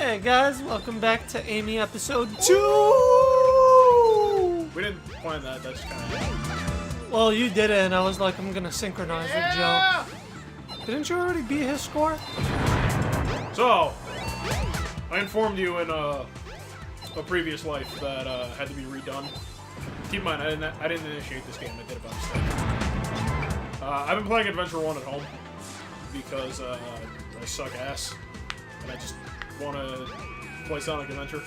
Hey guys, welcome back to Amy episode 2! We didn't plan that, that's kind of... Well, you did it, and I was like, I'm gonna synchronize with Joe. Didn't you already beat his score? So, I informed you in a previous life that had to be redone. Keep in mind, I didn't initiate this game, I did it by mistake. I've been playing Adventure 1 at home because I suck ass, and I just want to play Sonic Adventure.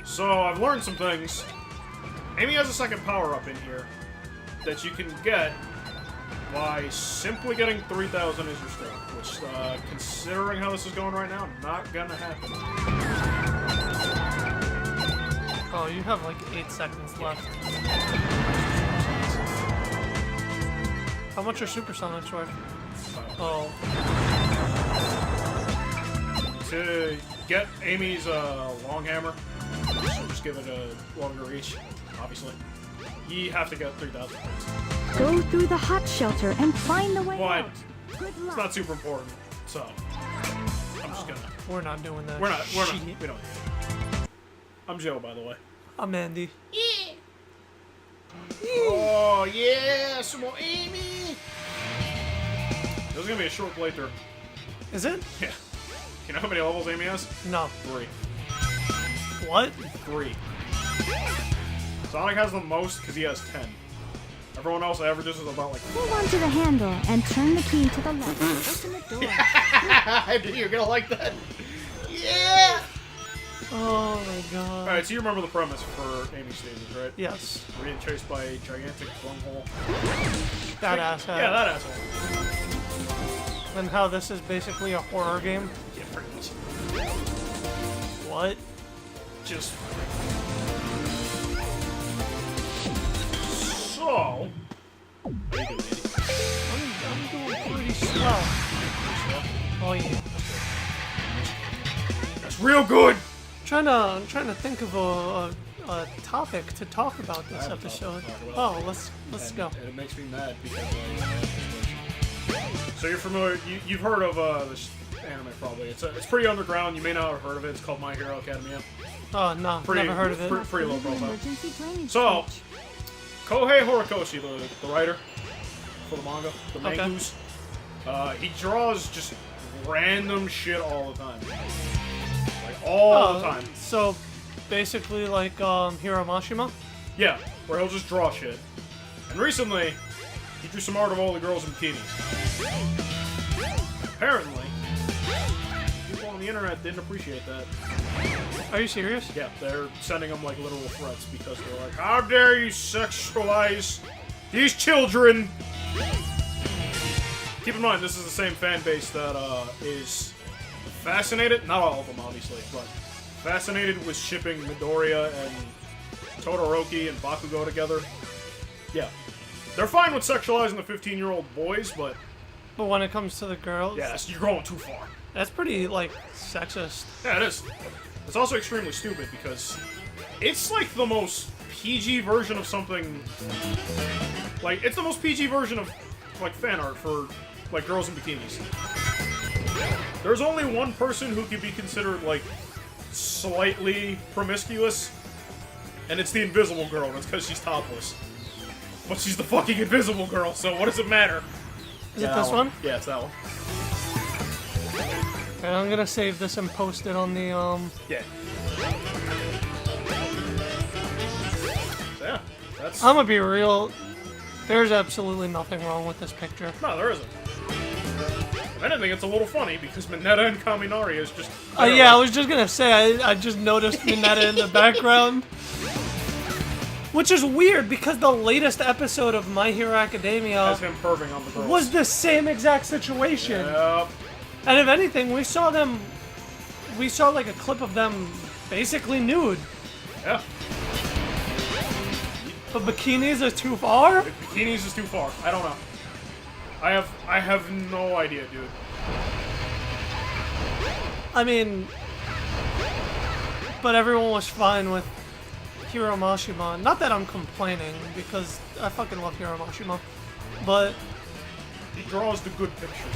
So I've learned some things. Amy has a second power-up in here that you can get by simply getting 3,000 as your score, which, considering how this is going right now, not gonna happen. Oh, you have like 8 seconds left. How much are Supersonics worth? Oh. To get Amy's long hammer, just give it a longer reach, obviously. You have to get 3,000 points. Go through the hot shelter and find the way out. Good luck. It's not super important, so I'm just gonna. We're not doing that. We don't. Shit. Need it. I'm Joe, by the way. I'm Andy. Yeah. Oh yeah, some more Amy. This is gonna be a short playthrough. Is it? Yeah. You know how many levels Amy has? No. 3. What? 3. Sonic has the most because he has 10. Everyone else averages is about like. Hold on to the handle and turn the key to the left. Open the door. I knew you were gonna like that. Yeah. Oh my god. All right, so you remember the premise for Amy Stages, right? Yes. We're getting chased by a gigantic bunghole. That asshole. Yeah, that asshole. And how this is basically a horror game? Yeah, pretty much. What? Just. So. How you doing, Andy? I'm doing pretty slow. Oh yeah. That's real good. I'm trying to think of a topic to talk about this I have a topic to episode. talk about. Oh, let's go. And it makes me mad because so you're familiar? You've heard of this anime probably? It's pretty underground. You may not have heard of it. It's called My Hero Academia. Oh no, never heard of it. Pretty low profile. Emergency drainage So, switch. Kohei Horikoshi, the writer for the manga, the Okay. mangus, he draws just random shit all the time. Like, all the time. So, basically like Hiro Mashima? Yeah, where he'll just draw shit. And recently, he drew some art of all the girls in bikinis. Apparently, people on the internet didn't appreciate that. Are you serious? Yeah, they're sending them like literal threats because they're like, how dare you sexualize these children? Keep in mind, this is the same fan base that is fascinated, not all of them obviously, but fascinated with shipping Midoriya and Todoroki and Bakugo together. Yeah. They're fine with sexualizing the 15-year-old boys, but But when it comes to the girls, yeah, you're going too far. that's pretty like sexist. Yeah, it is. It's also extremely stupid because it's like the most PG version of something. Like, it's the most PG version of like fan art for like girls in bikinis. There's only one person who could be considered like slightly promiscuous, and it's the Invisible Girl. And it's because she's topless. But she's the fucking Invisible Girl, so what does it matter? Is it this one? Yeah, it's that one. And I'm gonna save this and post it on the Yeah. So yeah, that's... I'm gonna be real. There's absolutely nothing wrong with this picture. No, there isn't. If anything, it's a little funny because Mineta and Kaminari is just... Yeah, I was just gonna say, I just noticed Mineta in the background. Which is weird because the latest episode of My Hero Academia Has him perving on the girls. was the same exact situation. Yep. And if anything, we saw like a clip of them basically nude. Yeah. But bikinis are too far? Bikinis is too far. I don't know. I have no idea, dude. I mean, but everyone was fine with Hiro Mashima. Not that I'm complaining, because I fucking love Hiro Mashima. But He draws the good pictures.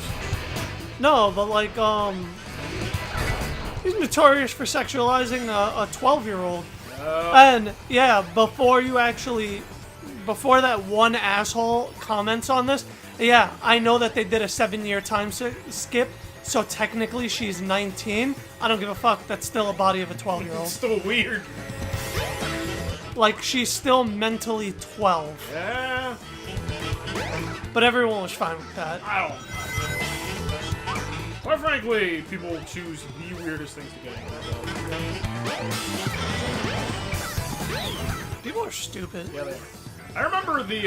no, but like He's notorious for sexualizing a 12-year-old. And yeah, before that one asshole comments on this, yeah, I know that they did a 7-year time skip, so technically she's 19. I don't give a fuck. That's still a body of a 12-year-old. It's still weird. Like, she's still mentally 12. Yeah. But everyone was fine with that. I don't know. Quite frankly, people choose the weirdest things to get into. People are stupid. Yeah, they are. I remember the,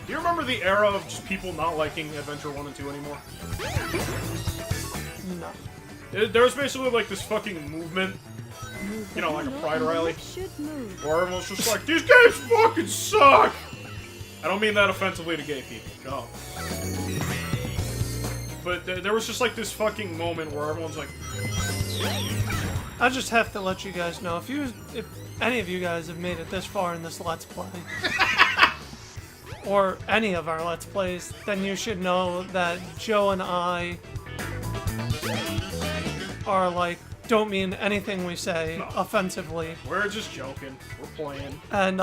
do you remember the era of just people not liking Adventure 1 and 2 anymore? No. There was basically like this fucking movement, you know, like a pride rally, where everyone's just like, these games fucking suck! I don't mean that offensively to gay people, no. But there was just like this fucking moment where everyone's like... I just have to let you guys know, if any of you guys have made it this far in this Let's Play, or any of our Let's Plays, then you should know that Joe and I are like, don't mean anything we say offensively. We're just joking. We're playing. And,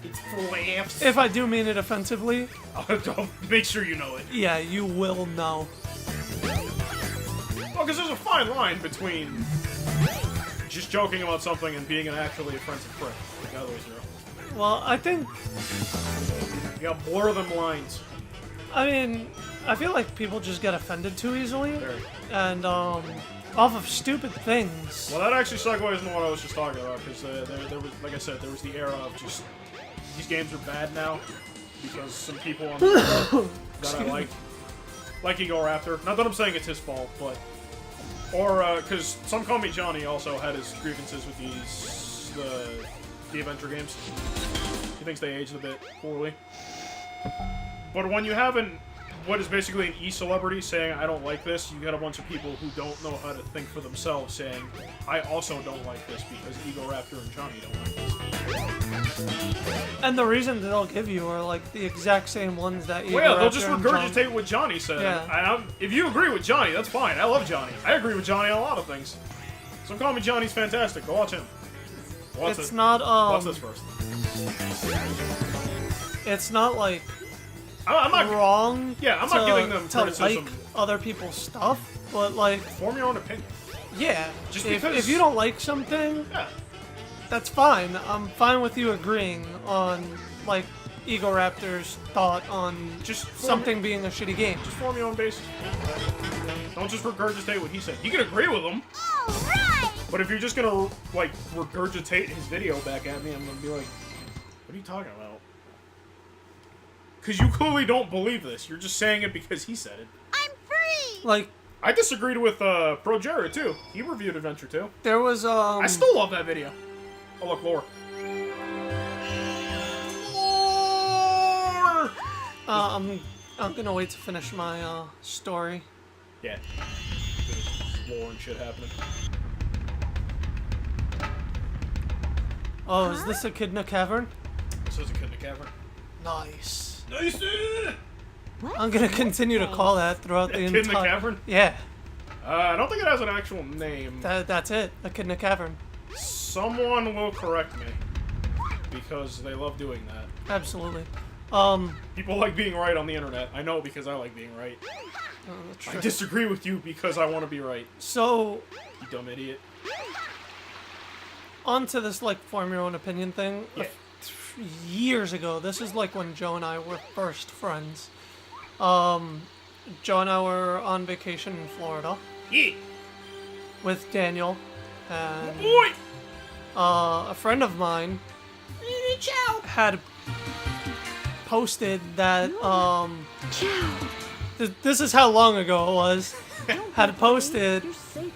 it's for laughs. if I do mean it offensively, I'll make sure you know it. yeah, you will know. Well, because there's a fine line between just joking about something and being an actually offensive prick. Like, that always zero. Well, I think, You gotta blur them lines. I mean, I feel like people just get offended too easily. Very. And, off of stupid things. Well, that actually segues into what I was just talking about, because there was, like I said, there was the era of just, these games are bad now, because some people on the internet that I like Ego Raptor. Not that I'm saying it's his fault, but, or, because Some Call Me Johnny also had his grievances with the adventure games. He thinks they aged a bit poorly. But when you have what is basically an e-celebrity saying, I don't like this, you got a bunch of people who don't know how to think for themselves saying, I also don't like this because Ego Raptor and Johnny don't like this. And the reason they'll give you are like the exact same ones that Ego Well, yeah, they'll Raptor just and regurgitate what Johnny said. Yeah. And if you agree with Johnny, that's fine. I love Johnny. I agree with Johnny on a lot of things. So Call Me Johnny's fantastic. Go watch him. Watch It's it. not, Watch this first. It's not like I'm not wrong. Yeah, I'm not giving them to criticism. like other people's stuff, but like, Form your own opinion. yeah. Just if because- you don't like something, Yeah. that's fine. I'm fine with you agreeing on like Ego Raptor's thought on Just something being a shitty game. Just form your own basis. Don't just regurgitate what he said. You can agree with him. Alright! But if you're just gonna, like, regurgitate his video back at me, I'm gonna be like, what are you talking about? Because you clearly don't believe this. You're just saying it because he said it. I'm free! Like, I disagreed with Pro Jared, too. He reviewed Adventure 2. there was I still love that video. Oh, look, lore. Lore! I'm gonna wait to finish my story. Yeah. There's lore and shit happening. Oh, is this a Kid in a Cavern? This is a Kid in the Cavern. Nice. Nice! I'm gonna continue to call that throughout the Kid in the entire. Cavern? Yeah, I don't think it has an actual name. that's it. A Kid in a Cavern. Someone will correct me. Because they love doing that. Absolutely. People like being right on the internet. I know because I like being right. I disagree with you because I want to be right. So, You dumb idiot. onto this like form your own opinion thing. Yeah. Years ago, this is like when Joe and I were first friends. Joe and I were on vacation in Florida Yeah. with Daniel and Boy! a friend of mine had posted that this is how long ago it was. Had posted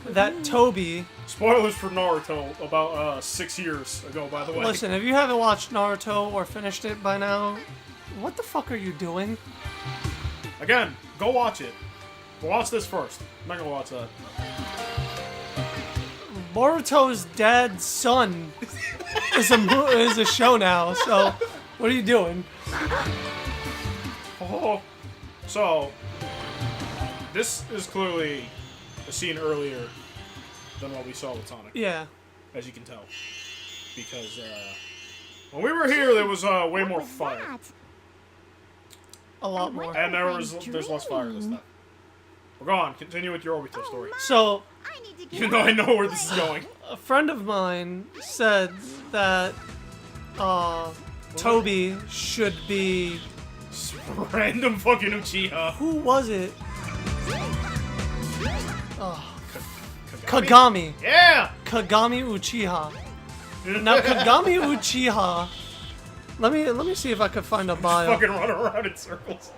that Toby. Spoilers for Naruto about 6 years ago, by the way. Listen, if you haven't watched Naruto or finished it by now, what the fuck are you doing? Again, go watch it. Watch this first. I'm not gonna watch that. Boruto's dad's son is a show now. So, what are you doing? Oh. So, this is clearly a scene earlier than what we saw with Sonic, Yeah. as you can tell. Because when we were here, there was way more fire, A lot more. and there's less fire this time. We're gone. Continue with your Obito story. So, Even though I know where this is going. a friend of mine said that Toby should be... Random fucking Uchiha. Who was it? Kagami. Yeah! Kagami Uchiha. Now, Kagami Uchiha... Let me see if I could find a bio. Fucking run around in circles.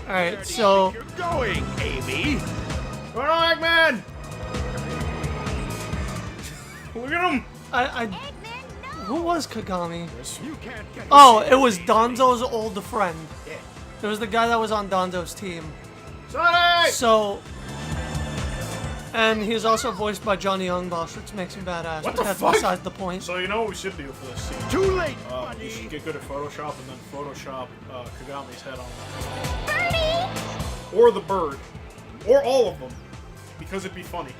Alright, so... You're going, Amy. Come on, Eggman! Look at him! Who was Kagami? You can't get Oh, it was Donzo's old friend. It was the guy that was on Donzo's team. Sonic! So... And he's also voiced by Johnny Youngboss, which makes him badass, What but the that's fuck? beside the point. So you know what we should do for this scene? too late, We buddy. should get good at Photoshop and then Photoshop Kagami's head on Birdie! or the bird. Or all of them. Because it'd be funny.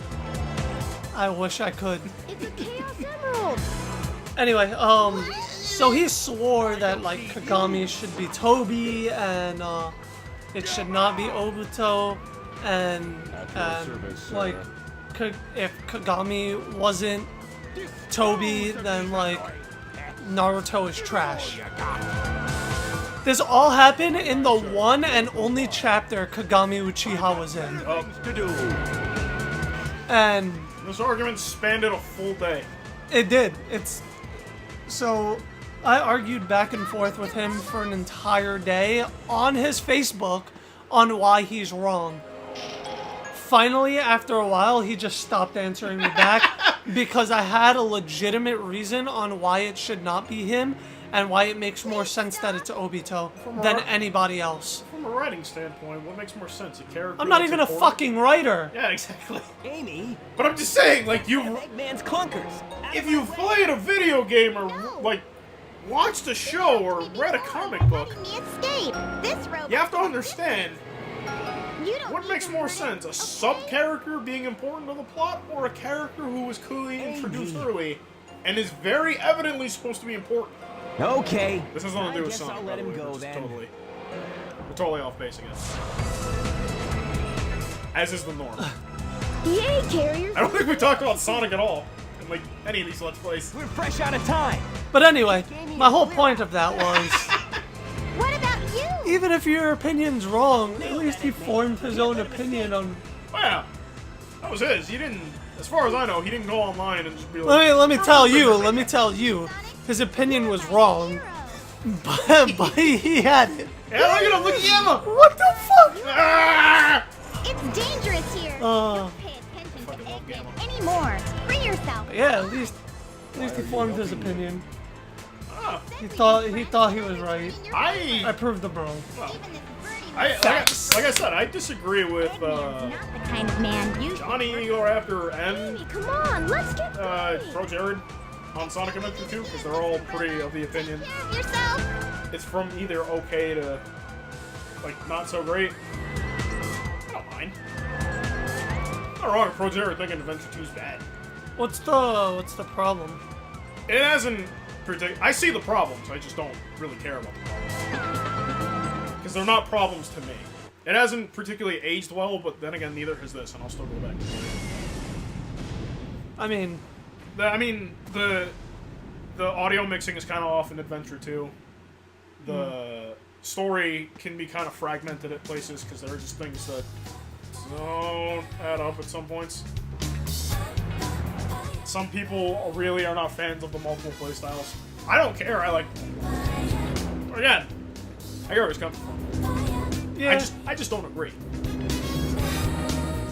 I wish I could. It's a Chaos Emerald! Anyway, so he swore that, like, Kagami should be Toby, and, it should not be Obito, and like, if Kagami wasn't Toby, then, like, Naruto is trash. This all happened in the one and only chapter Kagami Uchiha was in. To do. And This argument spanned a full day. it did. So I argued back and forth with him for an entire day on his Facebook on why he's wrong. Finally, after a while, he just stopped answering me back because I had a legitimate reason on why it should not be him and why it makes more sense that it's Obito than anybody else. From a writing standpoint, what makes more sense? A character I'm not that's even a important? fucking writer. Yeah, exactly. Amy, But I'm just saying, like, Eggman's clunkers. if you've played a video game or, like, watched a show or read a comic book, Letting me escape! This robot you have to understand You don't what need makes to more hurry, sense, a okay? sub-character being important to the plot or a character who was clearly introduced early and is very evidently supposed to be important. Okay. This has nothing to do with I guess Sonic, I'll by let the him way, go which is then. we're totally off base again. As is the norm. Yay, carriers! I don't think we talked about Sonic at all in, like, any of these Let's Plays. We're fresh out of time. But anyway, my whole point of that was, What about you? even if your opinion's wrong, at least he formed his own opinion on... Oh, yeah. That was his. He didn't, as far as I know, he didn't go online and just be like... Let me tell you, his opinion was wrong, but he had it. Yeah, look at him, look at Yama! What the fuck? Ah! It's dangerous here! Uh, Don't pay attention to Fucking love Gamma. Eggman anymore! Free yourself! Yeah, at least he formed his opinion. Ah, He thought he was right. I I proved him wrong. like I said, I disagree with Eggman's not the kind of man you Johnny Eagle Raptor and Amy, come on, let's get free! Pro Jared on Sonic Adventure 2 because they're all pretty of the opinion Care of yourself! it's from either okay to like not so great. I don't mind. I'm not wrong with Pro Jared thinking Adventure 2 is bad. What's the problem? It hasn't I see the problems, I just don't really care about the problems. Because they're not problems to me. It hasn't particularly aged well, but then again, neither has this, and I'll still go back. I mean, The audio mixing is kind of off in Adventure 2. The story can be kind of fragmented at places, because there are just things that don't add up at some points. Some people really are not fans of the multiple playstyles. I don't care. I like. Again, I hear where he's coming from. yeah. I just don't agree.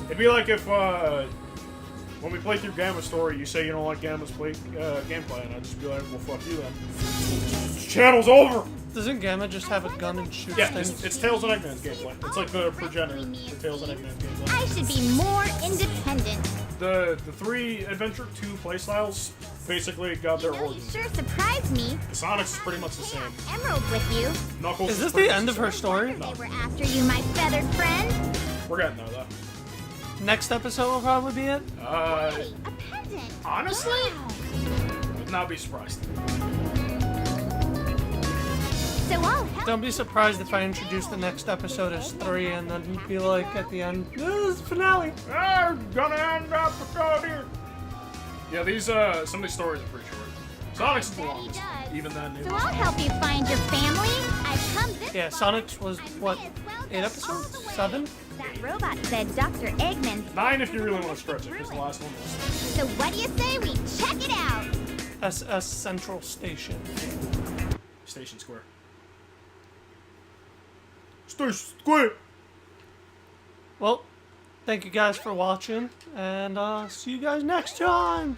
It'd be like if when we play through Gamma's story, you say you don't like Gamma's gameplay, and I'd just be like, well, fuck you then. This channel's over. Doesn't Gamma just have a gun and shoot Yeah, things? it's Tails and Eggman's gameplay. It's like the progenitor for Tails and Eggman's gameplay. I should be more independent. The three Adventure 2 playstyles basically got their You know, you origins. sure surprised me. Sonic's is pretty much the same. Emerald with you. Knuckles Is this pretty the much end of her same. story? They were after you, my feathered friend. We're getting there, though. Next episode will probably be it. Uh, Hey, a peasant. honestly? Wow. Would not be surprised. So I'll help. Don't be surprised if I introduce the next episode as 3 and then be like at the end, this is the finale. Ah, gonna end up here. Yeah, these some of these stories are pretty short. Sonic's the Bet he longest. does. Even then, it So was I'll help you find your family. I've come this Yeah, far. Sonic's was, I what, may as well 8 go episodes? all the way. 7? That robot said Dr. Eggman's 9 if you really want to stretch it, because the last one was. So what do you say we check it out? SS Central Station. Station Square. Station Square! Well, thank you guys for watching, and see you guys next time.